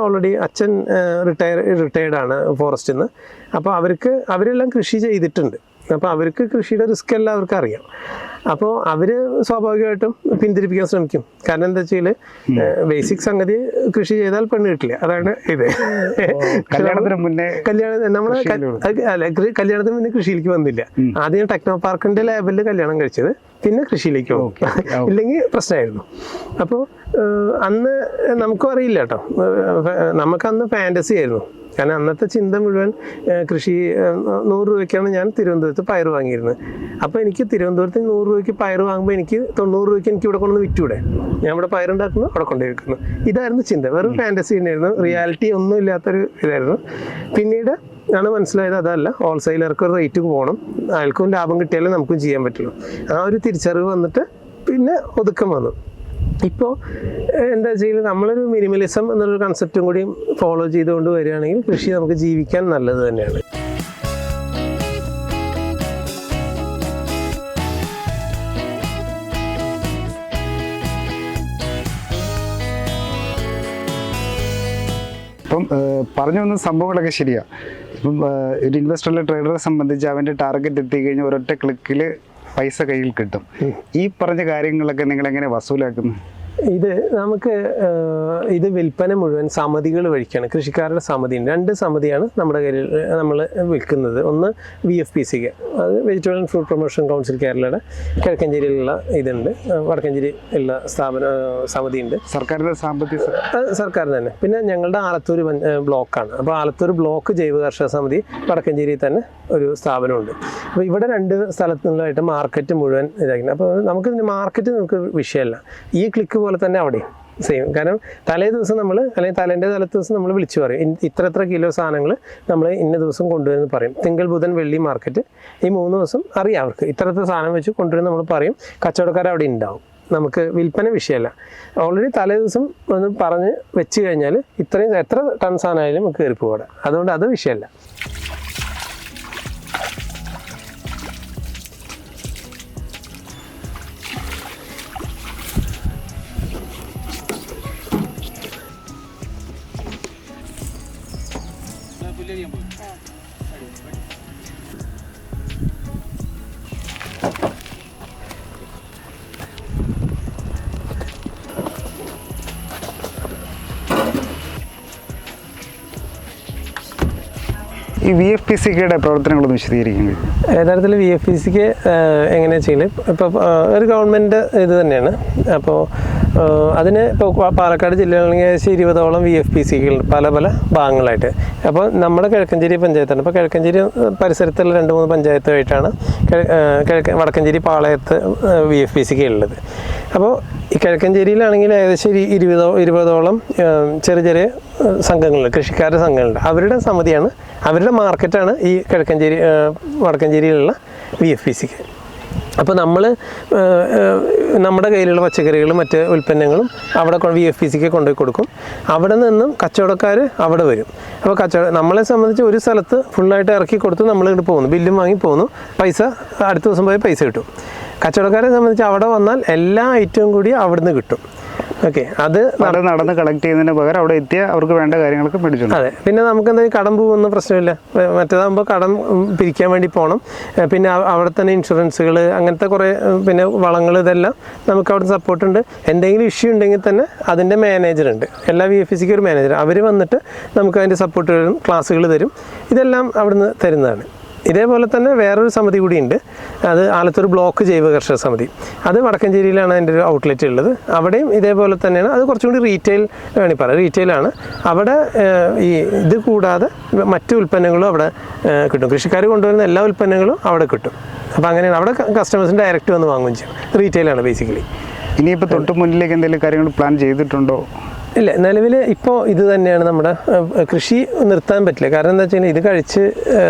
അച്ഛൻ റിട്ടയർഡാണ് ഫോറസ്റ്റിൽ നിന്ന്. അപ്പോൾ അവരെല്ലാം കൃഷി ചെയ്തിട്ടുണ്ട്. അപ്പോൾ അവർക്ക് കൃഷിയുടെ റിസ്ക് എല്ലാവർക്കും അറിയാം. അപ്പോൾ അവർ സ്വാഭാവികമായിട്ടും പിന്തിരിപ്പിക്കാൻ ശ്രമിക്കും. കാരണം എന്താ വെച്ചാൽ ബേസിക് സംഗതി കൃഷി ചെയ്താൽ പെണ്ണ് കിട്ടില്ല. അതാണ് ഇത്. കല്യാണത്തിന് മുന്നേ കൃഷിയിലേക്ക് വന്നില്ല. ആദ്യം ടെക്നോ പാർക്കിന്റെ ലാബിൽ കല്യാണം കഴിച്ചത്, പിന്നെ കൃഷിയിലേക്ക് പോകും. ഇല്ലെങ്കിൽ പ്രശ്നമായിരുന്നു. അപ്പോൾ അന്ന് നമുക്കും അറിയില്ല കേട്ടോ. നമുക്കന്ന് ഫാൻറ്റസി ആയിരുന്നു. കാരണം അന്നത്തെ ചിന്ത മുഴുവൻ കൃഷി. 100 രൂപയ്ക്കാണ് ഞാൻ തിരുവനന്തപുരത്ത് പയർ വാങ്ങിയിരുന്നത്. അപ്പോൾ എനിക്ക് തിരുവനന്തപുരത്ത് 100 രൂപയ്ക്ക് പയർ വാങ്ങുമ്പോൾ എനിക്ക് 90 രൂപയ്ക്ക് എനിക്ക് ഇവിടെ കൊണ്ടുവന്ന് വിറ്റൂടെ. ഞാൻ ഇവിടെ പയറുണ്ടാക്കുന്നു, അവിടെ കൊണ്ടുപോയി വെക്കുന്നു. ഇതായിരുന്നു ചിന്ത. വെറും ഫാൻറ്റസി തന്നെയായിരുന്നു. റിയാലിറ്റി ഒന്നും ഇല്ലാത്തൊരു ഇതായിരുന്നു. പിന്നീട് ആണ് മനസ്സിലായത് അതല്ല, ഹോൾസെയിലർക്ക് ഒരു റേറ്റ് പോകണം, അയാൾക്കും ലാഭം കിട്ടിയാലേ നമുക്കും ചെയ്യാൻ പറ്റുള്ളൂ. ആ ഒരു തിരിച്ചറിവ് വന്നിട്ട് പിന്നെ ഒതുക്കം വന്നു. ഇപ്പോൾ എന്താ ചെയ്യുക, നമ്മളൊരു മിനിമലിസം എന്നൊരു കൺസെപ്റ്റും കൂടി ഫോളോ ചെയ്തുകൊണ്ട് വരികയാണെങ്കിൽ കൃഷി നമുക്ക് ജീവിക്കാൻ നല്ലത് തന്നെയാണ്. ഇപ്പം പറഞ്ഞു വന്ന സംഭവങ്ങളൊക്കെ ശരിയാണ്. ഇപ്പം ഒരു ഇൻവെസ്റ്ററിലെ ട്രേഡറെ സംബന്ധിച്ച് അവൻ്റെ ടാർഗറ്റ് എത്തിക്കഴിഞ്ഞാൽ ഒരൊറ്റ ക്ലിക്കിൽ പൈസ കയ്യിൽ കിട്ടും. ഈ പറഞ്ഞ കാര്യങ്ങളൊക്കെ നിങ്ങൾ എങ്ങനെ വസൂലാക്കുന്നു? ഇത് നമുക്ക് ഇത് വിൽപ്പന മുഴുവൻ സമിതികൾ വഴിക്കാണ്. കൃഷിക്കാരുടെ സമിതിയുണ്ട്, 2 സമിതിയാണ് നമ്മുടെ കയ്യിൽ നമ്മൾ വിൽക്കുന്നത്. ഒന്ന് VFPCK, അത് vegetable and fruit promotion council കേരളയുടെ കിഴക്കഞ്ചേരിയിലുള്ള ഇതുണ്ട്, വടക്കഞ്ചേരി ഉള്ള സമിതിയുണ്ട്. സർക്കാരിൻ്റെ സാമ്പത്തിക സർക്കാർ തന്നെ. പിന്നെ ഞങ്ങളുടെ ആലത്തൂർ ബ്ലോക്കാണ്. അപ്പോൾ ആലത്തൂർ ബ്ലോക്ക് ജൈവ കർഷക സമിതി വടക്കഞ്ചേരിയിൽ തന്നെ ഒരു സ്ഥാപനമുണ്ട്. അപ്പോൾ ഇവിടെ 2 സ്ഥലത്തുനിന്നായിട്ട് മാർക്കറ്റ് മുഴുവൻ ഇതാക്കുന്നത്. അപ്പോൾ നമുക്ക് മാർക്കറ്റ് നമുക്ക് വിഷയമല്ല. ഈ ക്ലിക്ക് പോലെ തന്നെ അവിടെ സെയിം. കാരണം തലേ ദിവസം നമ്മൾ അല്ലെങ്കിൽ തലേൻ്റെ തലേ ദിവസം നമ്മൾ വിളിച്ചു പറയും ഇത്ര കിലോ സാധനങ്ങൾ നമ്മൾ ഇന്ന ദിവസം കൊണ്ടുവരുമെന്ന് പറയും. തിങ്കൾ ബുധൻ വെള്ളി മാർക്കറ്റ്, ഈ 3 ദിവസം അറിയാം അവർക്ക് ഇത്രത്തെ സാധനം വെച്ച് കൊണ്ടുവരുന്ന നമ്മൾ പറയും. കച്ചവടക്കാർ അവിടെ ഉണ്ടാവും. നമുക്ക് വിൽപ്പന വിഷയമല്ല. ഓൾറെഡി തലേ ദിവസം ഒന്ന് പറഞ്ഞ് വെച്ച് കഴിഞ്ഞാൽ ഇത്രയും എത്ര ടൺ സാധനമായാലും നമുക്ക് കയറി പോകാം. അതുകൊണ്ട് അത് വിഷയമല്ല. ഈ VFPCKയുടെ പ്രവർത്തനങ്ങളൊന്ന് വിശദീകരിക്കാൻ കഴിയും? യഥാർത്ഥത്തിൽ VFPCK എങ്ങനെയാ ചെയ്യുന്നത്? ഇപ്പോൾ ഒരു ഗവൺമെൻറ് ഇത് തന്നെയാണ്. അപ്പോൾ അതിന് ഇപ്പോൾ പാലക്കാട് ജില്ലയിലാണെങ്കിൽ ഏകദേശം 20ഓളം VFPCKകളുണ്ട് പല ഭാഗങ്ങളായിട്ട്. അപ്പോൾ നമ്മുടെ കിഴക്കഞ്ചേരി പഞ്ചായത്താണ്. ഇപ്പോൾ കിഴക്കഞ്ചേരി പരിസരത്തുള്ള 2-3 പഞ്ചായത്തുമായിട്ടാണ് വടക്കഞ്ചേരി പാളയത്ത് VFPCK ഉള്ളത്. അപ്പോൾ ഈ കിഴക്കഞ്ചേരിയിലാണെങ്കിൽ ഏകദേശം 20ഓളം ചെറിയ സംഘങ്ങളുണ്ട്, കൃഷിക്കാരുടെ സംഘങ്ങളുണ്ട്. അവരുടെ സമിതിയാണ്, അവരുടെ മാർക്കറ്റാണ് ഈ വടക്കഞ്ചേരിയിലുള്ള VFPCK. അപ്പോൾ നമ്മൾ നമ്മുടെ കയ്യിലുള്ള പച്ചക്കറികളും മറ്റ് ഉൽപ്പന്നങ്ങളും അവിടെ VFPCK കൊണ്ടുപോയി കൊടുക്കും. അവിടെ നിന്നും കച്ചവടക്കാർ അവിടെ വരും. അപ്പോൾ നമ്മളെ സംബന്ധിച്ച് ഒരു സ്ഥലത്ത് ഫുള്ളായിട്ട് ഇറക്കി കൊടുത്ത് നമ്മൾ ഇങ്ങോട്ട് പോകുന്നു, ബില്ലും വാങ്ങി പോകുന്നു, പൈസ അടുത്ത ദിവസം പോയി പൈസ കിട്ടും. കച്ചവടക്കാരെ സംബന്ധിച്ച് അവിടെ വന്നാൽ എല്ലാ ഐറ്റവും കൂടി അവിടുന്ന് കിട്ടും. ഓക്കെ, അത് നടന്ന് കളക്ട് ചെയ്യുന്നതിന് പകരം അവിടെ എത്തിയാൽ അവർക്ക് വേണ്ട കാര്യങ്ങളൊക്കെ മേടിച്ചു. അതെ, പിന്നെ നമുക്ക് എന്തെങ്കിലും കടം പോകുന്ന പ്രശ്നമില്ല. മറ്റേതാകുമ്പോൾ കടം പിരിക്കാൻ വേണ്ടി പോകണം. പിന്നെ അവിടെ തന്നെ ഇൻഷുറൻസുകൾ, അങ്ങനത്തെ കുറേ പിന്നെ വളങ്ങൾ, ഇതെല്ലാം നമുക്ക് അവിടെ സപ്പോർട്ടുണ്ട്. എന്തെങ്കിലും ഇഷ്യൂ ഉണ്ടെങ്കിൽ തന്നെ അതിൻ്റെ മാനേജറുണ്ട്. എല്ലാ VFPCK ഒരു മാനേജർ, അവർ വന്നിട്ട് നമുക്ക് അതിൻ്റെ സപ്പോർട്ട് തരും, ക്ലാസ്സുകൾ തരും. ഇതെല്ലാം അവിടുന്ന് തരുന്നതാണ്. ഇതേപോലെ തന്നെ വേറൊരു സമിതി കൂടിയുണ്ട്, അത് ആലത്തൂർ ബ്ലോക്ക് ജൈവ കർഷക സമിതി. അത് വടക്കഞ്ചേരിയിലാണ് അതിൻ്റെ ഒരു ഔട്ട്ലെറ്റ് ഉള്ളത്. അവിടെയും ഇതേപോലെ തന്നെയാണ്. അത് കുറച്ചും കൂടി റീറ്റെയിൽ വേണമെങ്കിൽ പറയാം, റീറ്റെയിലാണ്. അവിടെ ഈ ഇത് കൂടാതെ മറ്റു ഉൽപ്പന്നങ്ങളും അവിടെ കിട്ടും. കൃഷിക്കാർ കൊണ്ടുവരുന്ന എല്ലാ ഉൽപ്പന്നങ്ങളും അവിടെ കിട്ടും. അപ്പോൾ അങ്ങനെയാണ് അവിടെ കസ്റ്റമേഴ്സിന് ഡയറക്റ്റ് വന്ന് വാങ്ങുകയും ചെയ്യും. റീറ്റെയിലാണ് ബേസിക്കലി. ഇനിയിപ്പോൾ തൊട്ട് മുന്നിലേക്ക് എന്തെങ്കിലും കാര്യങ്ങൾ പ്ലാൻ ചെയ്തിട്ടുണ്ടോ? ഇല്ല, നിലവിൽ ഇപ്പോൾ ഇത് തന്നെയാണ്. നമ്മുടെ കൃഷി നിർത്താൻ പറ്റില്ല. കാരണം എന്താ വെച്ച് കഴിഞ്ഞാൽ ഇത് കഴിച്ച്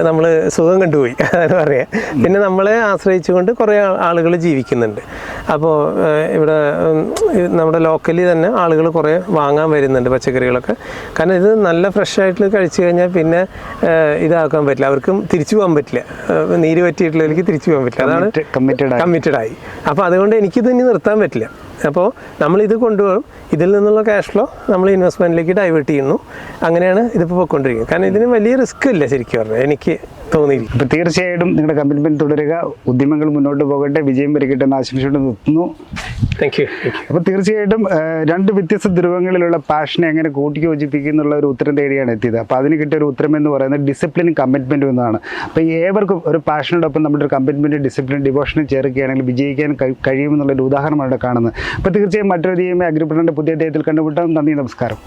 നമ്മൾ സുഖം കണ്ടുപോയി അതാണ് പറയാം. പിന്നെ നമ്മളെ ആശ്രയിച്ചുകൊണ്ട് കുറേ ആളുകൾ ജീവിക്കുന്നുണ്ട്. അപ്പോൾ ഇവിടെ നമ്മുടെ ലോക്കലി തന്നെ ആളുകൾ കുറേ വാങ്ങാൻ വരുന്നുണ്ട് പച്ചക്കറികളൊക്കെ. കാരണം ഇത് നല്ല ഫ്രഷായിട്ട് കഴിച്ചു കഴിഞ്ഞാൽ പിന്നെ ഇതാക്കാൻ പറ്റില്ല, അവർക്കും തിരിച്ചു പോകാൻ പറ്റില്ല. നീര് പറ്റിയിട്ടുള്ളവർക്ക് തിരിച്ചു പോകാൻ പറ്റില്ല. അതാണ് കമ്മിറ്റഡായി. അപ്പോൾ അതുകൊണ്ട് എനിക്കിത് ഇനി നിർത്താൻ പറ്റില്ല. അപ്പോൾ നമ്മളിത് കൊണ്ടുപോകും, ഇതിൽ നിന്നുള്ള ക്യാഷ് ഫ്ലോ നമ്മൾ ഇൻവെസ്റ്റ്മെൻറ്റിലേക്ക് ഡൈവേർട്ട് ചെയ്യുന്നു. അങ്ങനെയാണ് ഇതിപ്പോൾ പോയിക്കൊണ്ടിരിക്കുന്നത്. കാരണം ഇതിന് വലിയ റിസ്ക് ഇല്ല ശരിക്കും പറഞ്ഞാൽ, എനിക്ക് തോന്നിയിരിക്കും. അപ്പോൾ തീർച്ചയായിട്ടും നിങ്ങളുടെ കമ്മിറ്റ്മെൻറ്റ് തുടരുക, ഉദ്യമങ്ങൾ മുന്നോട്ട് പോകട്ടെ, വിജയം വരിക്കട്ടെ എന്ന് ആശംസിച്ചുകൊണ്ട് നിർത്തുന്നു. Thank you. അപ്പോൾ തീർച്ചയായിട്ടും 2 വ്യത്യസ്ത ധ്രുവങ്ങളിലുള്ള പാഷനെ എങ്ങനെ കൂട്ടിയോജിപ്പിക്കുന്നുള്ള ഒരു ഉത്തരം തേടിയാണ് എത്തിയത്. അപ്പോൾ അതിന് കിട്ടിയ ഒരു ഉത്തരം എന്ന് പറയുന്നത് ഡിസിപ്ലിനും കമ്മിറ്റ്മെൻറ്റും എന്നാണ്. അപ്പോൾ ഏവർക്കും ഒരു പാഷനോടൊപ്പം നമ്മുടെ ഒരു കമ്മിറ്റ്മെൻറ്റ്, ഡിസിപ്ലിൻ, ഡിവോഷനും ചേർക്കുകയാണെങ്കിൽ വിജയിക്കാൻ കഴിയുമെന്നുള്ളൊരു ഉദാഹരണമാണ് കാണുന്നത്. അപ്പോൾ തീർച്ചയായും മറ്റൊരു അഗ്രിപ്രണറിൻ്റെ പുതിയ അദ്ദേഹത്തിൽ കണ്ടുമുട്ടാം. നന്ദി, നമസ്കാരം.